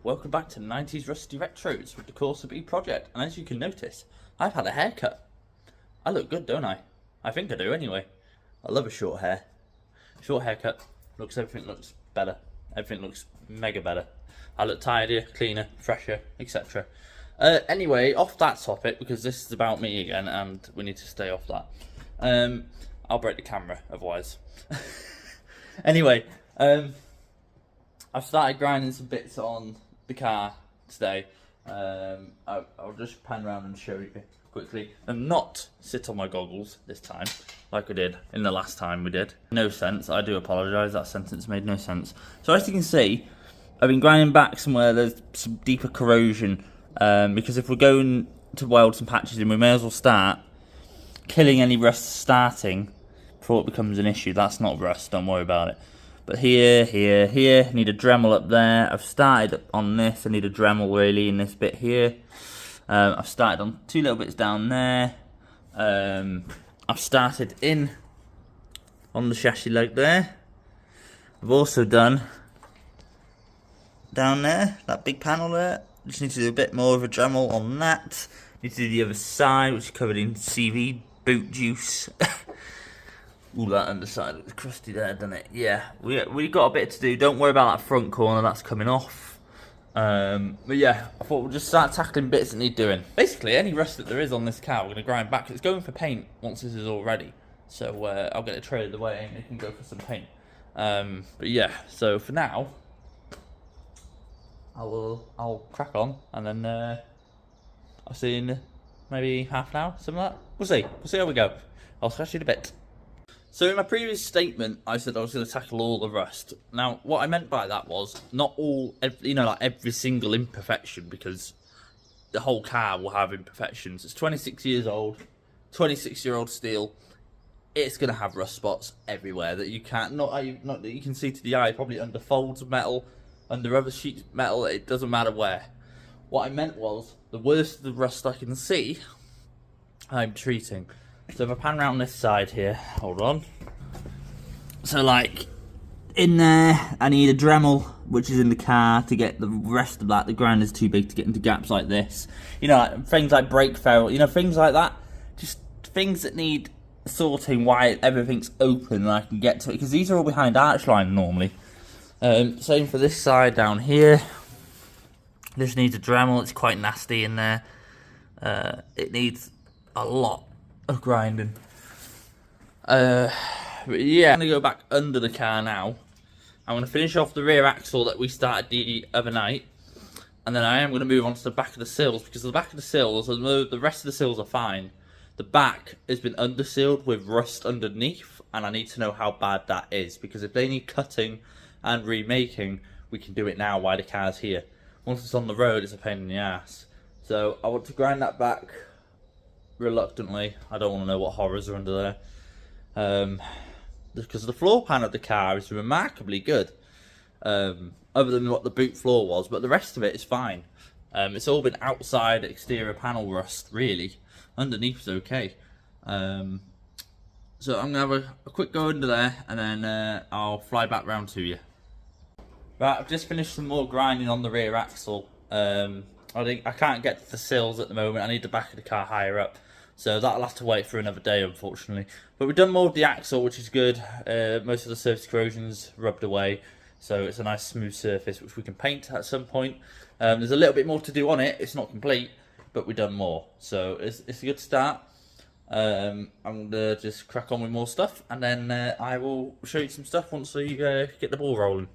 welcome back to 90s Rusty Retros with the Corsa B project, and as you can notice, I've had a haircut. I look good, don't I? I think I do anyway. I love a short hair. Short haircut, everything looks better. Everything looks mega better. I look tidier, cleaner, fresher, etc. Anyway, off that topic, because this is about me again, and we need to stay off that. I'll break the camera, otherwise. Anyway, I've started grinding some bits on the car today. I'll just pan around and show you quickly, and not sit on my goggles this time, like we did in the last time we did. No sense, I do apologise, that sentence made no sense. So as you can see, I've been grinding back somewhere there's some deeper corrosion, because if we're going to weld some patches in, we may as well start killing any rust starting before it becomes an issue. That's not rust, don't worry about it. But here, need a Dremel up there. I've started on this, I need a Dremel really in this bit here. I've started on two little bits down there. I've started in on the chassis leg there. I've also done down there, that big panel there. Just need to do a bit more of a Dremel on that. Need to do the other side, which is covered in CV boot juice. Ooh, that underside looks crusty there, doesn't it? Yeah, we got a bit to do. Don't worry about that front corner, that's coming off. But yeah, I thought we'll just start tackling bits that need doing. Basically, any rust that there is on this car, we're going to grind back. It's going for paint once this is all ready. So I'll get it traded away and it can go for some paint. But yeah, so for now, I'll crack on, and then I'll see you in maybe half an hour, something like that. We'll see how we go. I'll catch you in a bit. So in my previous statement, I said I was going to tackle all the rust. Now, what I meant by that was not all, like every single imperfection, because the whole car will have imperfections. It's 26 years old, 26-year-old steel. It's going to have rust spots everywhere that you can't, not that you can see to the eye, probably under folds of metal, under other sheets of metal. It doesn't matter where. What I meant was, the worst of the rust I can see, I'm treating. So if I pan around this side here, hold on. So like, in there, I need a Dremel, which is in the car, to get the rest of that. The grinder's too big to get into gaps like this. You know, like, things like brake ferrule, you know, things like that. Just things that need sorting while everything's open and I can get to it. Because these are all behind arch line normally. Same for this side down here. This needs a Dremel, it's quite nasty in there. It needs a lot of grinding. But yeah, I'm going to go back under the car now. I'm going to finish off the rear axle that we started the other night. And then I am going to move on to the back of the sills, because the back of the sills, although the rest of the sills are fine, the back has been undersealed with rust underneath, and I need to know how bad that is, because if they need cutting and remaking, we can do it now while the car's here. Once it's on the road, it's a pain in the ass. So I want to grind that back reluctantly. I don't want to know what horrors are under there. Because the floor pan of the car is remarkably good. Other than what the boot floor was, but the rest of it is fine. It's all been outside exterior panel rust, really. Underneath is okay. So I'm going to have a quick go under there, and then I'll fly back round to you. Right, I've just finished some more grinding on the rear axle. I can't get to the sills at the moment. I need the back of the car higher up, so that'll have to wait for another day, unfortunately. But we've done more of the axle, which is good. Most of the surface corrosion's rubbed away, so it's a nice smooth surface which we can paint at some point. There's a little bit more to do on it. It's not complete, but we've done more, so it's a good start. I'm gonna just crack on with more stuff, and then I will show you some stuff once we get the ball rolling.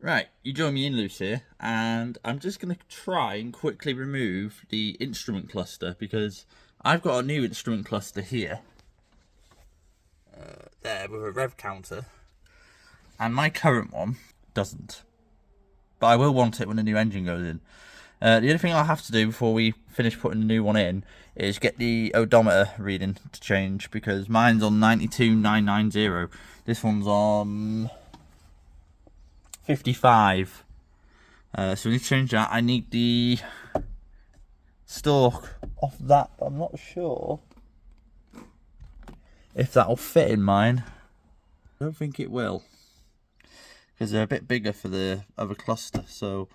Right, you join me in, loose here, and I'm just going to try and quickly remove the instrument cluster, because I've got a new instrument cluster here, there with a rev counter, and my current one doesn't, but I will want it when the new engine goes in. The only thing I'll have to do before we finish putting the new one in is get the odometer reading to change, because mine's on 92,990, this one's on 55. So we need to change that. I need the stalk off that, but I'm not sure if that'll fit in mine. I don't think it will, because they're a bit bigger for the other cluster, so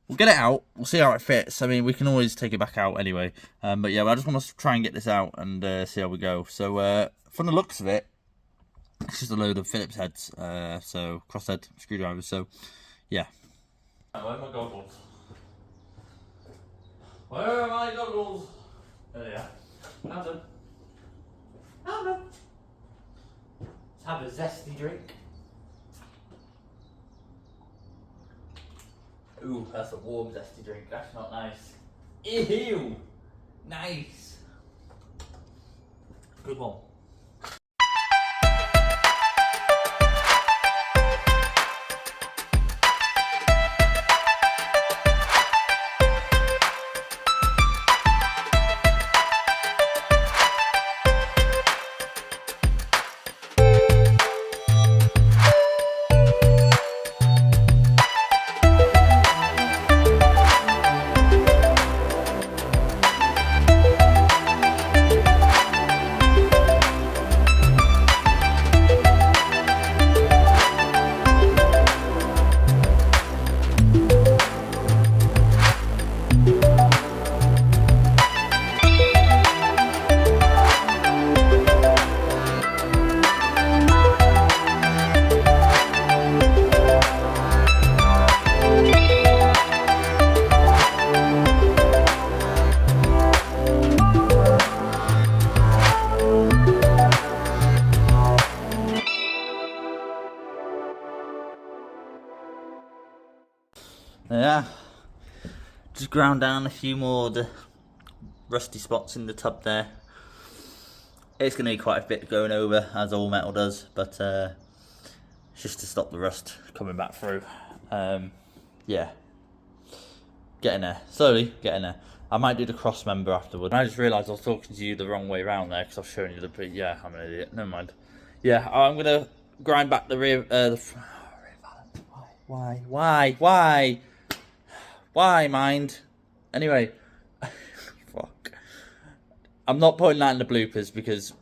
we'll get it out. We'll see how it fits. I mean, we can always take it back out anyway. But yeah, I just want to try and get this out and see how we go. So from the looks of it, it's just a load of Phillips heads. So crosshead screwdrivers. So yeah. Where are my goggles? Where are my goggles? There they are. Have them. Have them. Let's have a zesty drink. Ooh, that's a warm zesty drink. That's not nice. Ew! Nice. Good one. Yeah, just ground down a few more of the rusty spots in the tub there. It's going to be quite a bit going over, as all metal does, but it's just to stop the rust coming back through. Yeah, getting there, slowly getting there. I might do the cross member afterward. I just realised I was talking to you the wrong way around there because I was showing you the. Yeah, I'm an idiot. Never mind. Yeah, I'm going to grind back the rear. Why, mind? Anyway, fuck. I'm not putting that in the bloopers because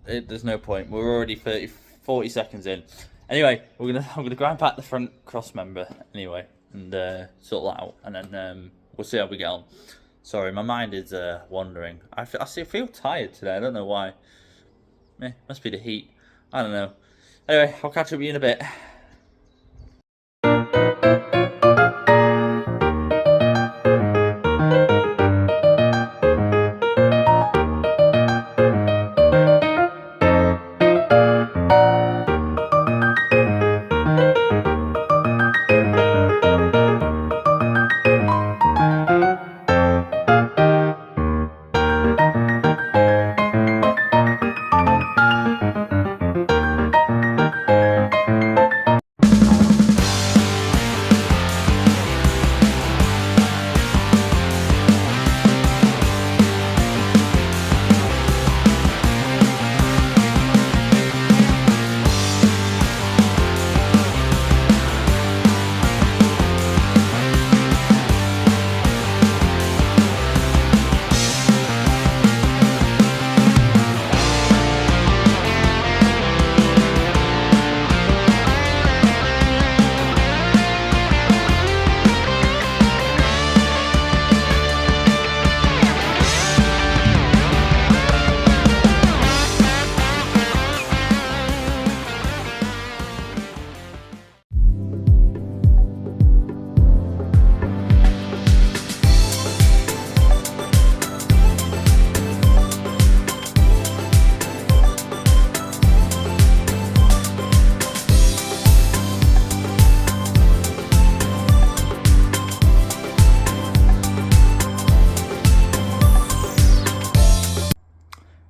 there's no point. We're already 40 seconds in. Anyway, I'm gonna grind back the front cross member anyway and sort that out, and then we'll see how we get on. Sorry, my mind is wandering. I feel tired today. I don't know why. Must be the heat. I don't know. Anyway, I'll catch up with you in a bit.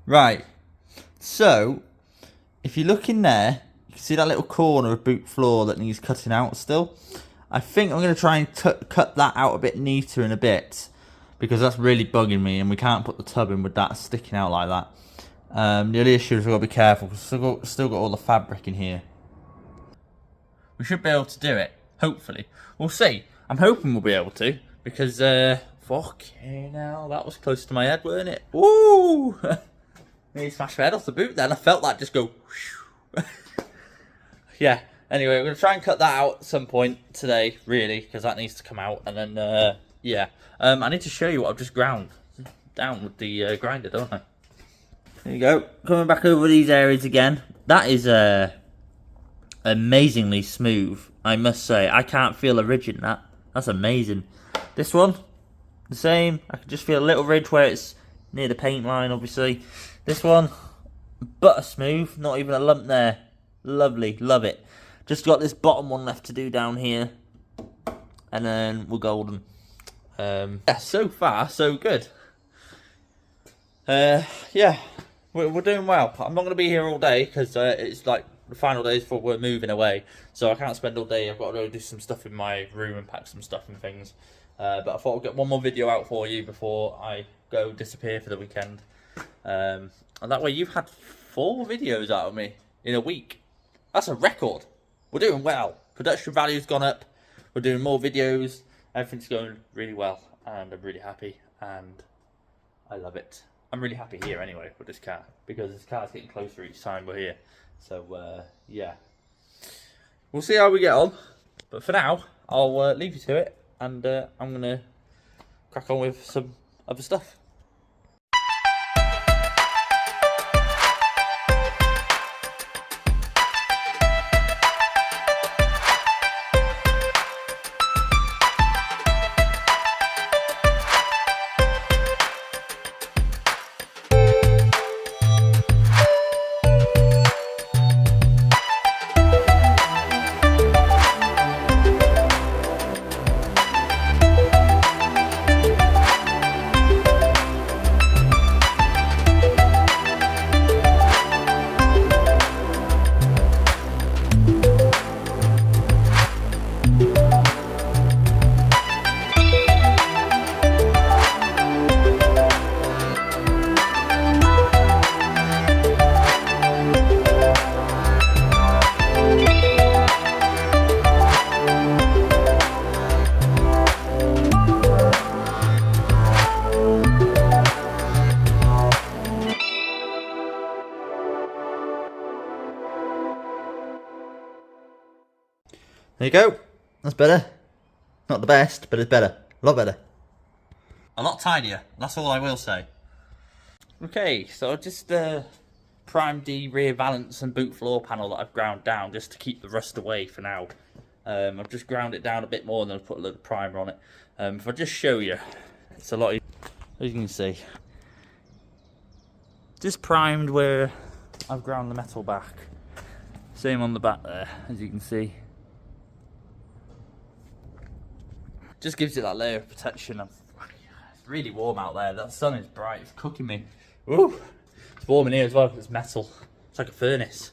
Right, so if you look in there, you can see that little corner of boot floor that needs cutting out still. I think I'm going to try and cut that out a bit neater in a bit, because that's really bugging me and we can't put the tub in with that sticking out like that. The only issue is we've got to be careful because we've still got all the fabric in here. We should be able to do it, hopefully. We'll see. I'm hoping we'll be able to, because fucking hell, that was close to my head, weren't it? Woo! Nearly smashed my head off the boot then. I felt that just go. Yeah, Anyway, we're going to try and cut that out at some point today, really, because that needs to come out. And then, yeah. I need to show you what I've just ground down with the grinder, don't I? There you go. Coming back over these areas again. That is amazingly smooth, I must say. I can't feel a ridge in that. That's amazing. This one, the same. I can just feel a little ridge where it's near the paint line, obviously. This one, butter smooth. Not even a lump there. Lovely. Love it. Just got this bottom one left to do down here. And then we're golden. Yeah, so far, so good. Yeah, we're doing well. I'm not going to be here all day because it's like the final days before we're moving away. So I can't spend all day. I've got to go do some stuff in my room and pack some stuff and things. But I thought I'd get one more video out for you before I go disappear for the weekend. And that way you've had 4 videos out of me in a week. That's a record. We're doing well. Production value's gone up. We're doing more videos. Everything's going really well. And I'm really happy. And I love it. I'm really happy here anyway with this car. Because this car's getting closer each time we're here. So, yeah. We'll see how we get on. But for now, I'll leave you to it. And I'm going to crack on with some other stuff. There you go. That's better. Not the best, but it's better. A lot better. A lot tidier. That's all I will say. Okay, so I just primed the rear valance and boot floor panel that I've ground down just to keep the rust away for now. I've just ground it down a bit more and then I've put a little primer on it. If I just show you, it's a lot easier. As you can see. Just primed where I've ground the metal back. Same on the back there, as you can see. Just gives it that layer of protection. It's really warm out there. That sun is bright. It's cooking me. Ooh, it's warm in here as well. It's metal. It's like a furnace.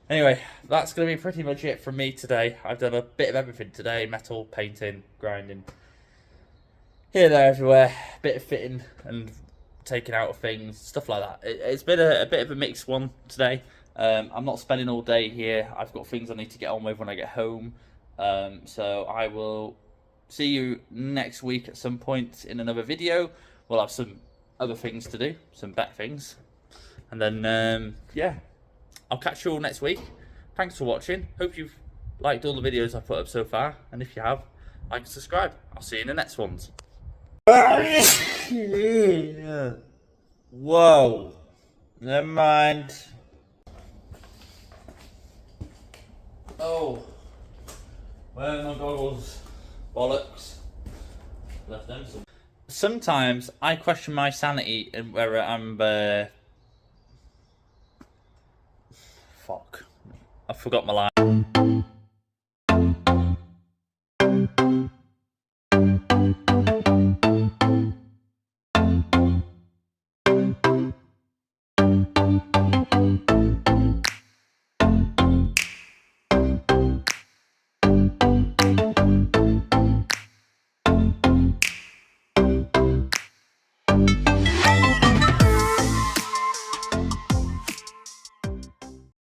Anyway, that's going to be pretty much it from me today. I've done a bit of everything today. Metal, painting, grinding. Here, there, everywhere. A bit of fitting and taking out of things. Stuff like that. It's been a bit of a mixed one today. I'm not spending all day here. I've got things I need to get on with when I get home. So I will see you next week at some point in another video. We'll have some other things to do, some better things. And then, yeah, I'll catch you all next week. Thanks for watching. Hope you've liked all the videos I've put up so far. And if you have, like and subscribe. I'll see you in the next ones. Whoa. Never mind. Oh. Where are my goggles? Bollocks. Left them. Sometimes I question my sanity and whether I'm fuck. I forgot my line.